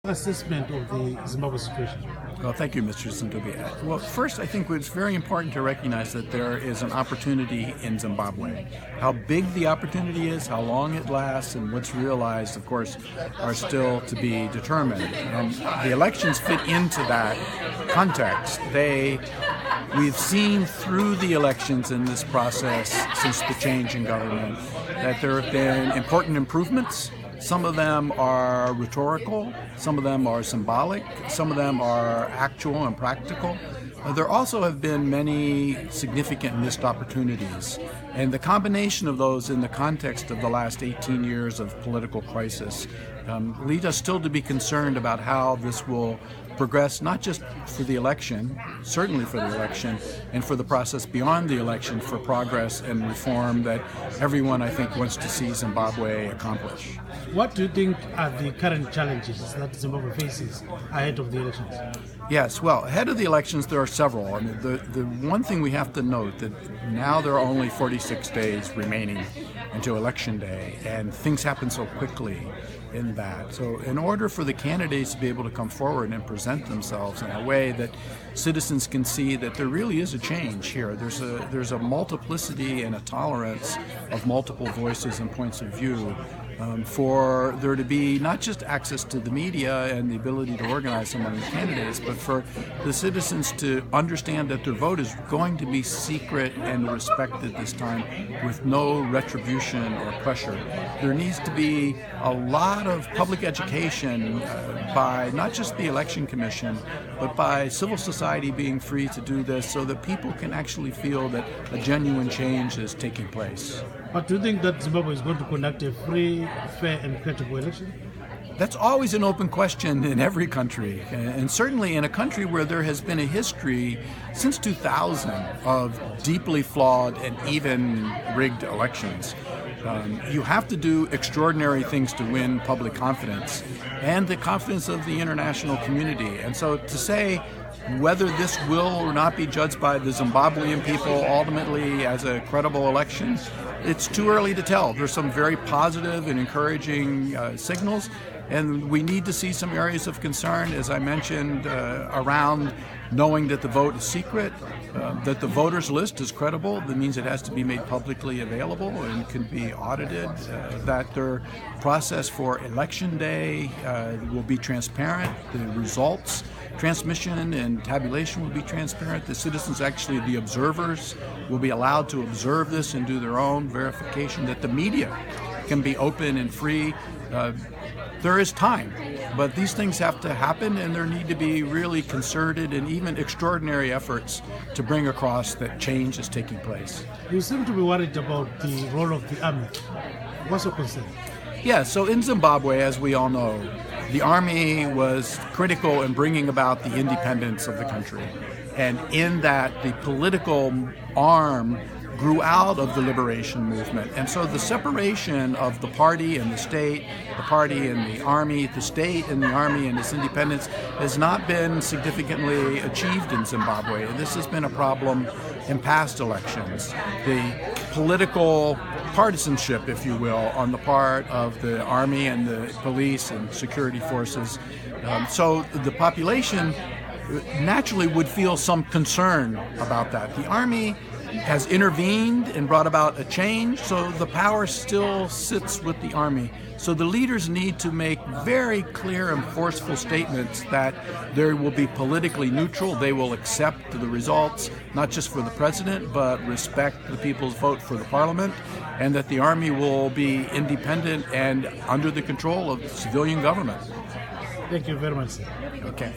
assessment of the Zimbabwe situation? Well, thank you, Mr. Zintobi. Well, first, I think it's very important to recognize that there is an opportunity in Zimbabwe. How big the opportunity is, how long it lasts, and what's realized, of course, are still to be determined. And the elections fit into that context. We've seen through the elections in this process since the change in government that there have been important improvements. Some of them are rhetorical, some of them are symbolic, some of them are actual and practical. There also have been many significant missed opportunities, and the combination of those in the context of the last 18 years of political crisis lead us still to be concerned about how this will progress, not just for the election, certainly for the election, and for the process beyond the election for progress and reform that everyone, I think, wants to see Zimbabwe accomplish. What do you think are the current challenges that Zimbabwe faces ahead of the elections? Yes, well, ahead of the elections, there are several. I mean, the one thing we have to note that now there are only 46 days remaining until Election Day, and things happen so quickly in that. So in order for the candidates to be able to come forward and present themselves in a way that citizens can see that there really is a change here, there's a multiplicity and a tolerance of multiple voices and points of view, for there to be not just access to the media and the ability to organize among the candidates, but for the citizens to understand that their vote is going to be secret and respected this time with no retribution or pressure. There needs to be a lot of public education by not just the Election Commission, but by civil society being free to do this so that people can actually feel that a genuine change is taking place. But do you think that Zimbabwe is going to conduct a free, fair, and credible election? That's always an open question in every country, and certainly in a country where there has been a history since 2000 of deeply flawed and even rigged elections. You have to do extraordinary things to win public confidence and the confidence of the international community. And so to say whether this will or not be judged by the Zimbabwean people ultimately as a credible election, it's too early to tell. There's some very positive and encouraging signals, and we need to see some areas of concern, as I mentioned, around knowing that the vote is secret, that the voters list is credible. That means it has to be made publicly available and can be audited, that their process for Election Day will be transparent, the results, transmission and tabulation will be transparent. The citizens, actually the observers, will be allowed to observe this and do their own verification, that the media can be open and free. There is time, but these things have to happen, and there need to be really concerted and even extraordinary efforts to bring across that change is taking place. You seem to be worried about the role of the army. What's your concern? Yeah, so in Zimbabwe, as we all know, the army was critical in bringing about the independence of the country. And in that, the political arm grew out of the liberation movement. And so the separation of the party and the state, the party and the army, the state and the army and its independence has not been significantly achieved in Zimbabwe. And this has been a problem in past elections. The political partisanship, if you will, on the part of the army and the police and security forces. So the population naturally would feel some concern about that. The army has intervened and brought about a change, so the power still sits with the army. So the leaders need to make very clear and forceful statements that they will be politically neutral, they will accept the results, not just for the president, but respect the people's vote for the parliament, and that the army will be independent and under the control of civilian government. Thank you very much, sir. Okay.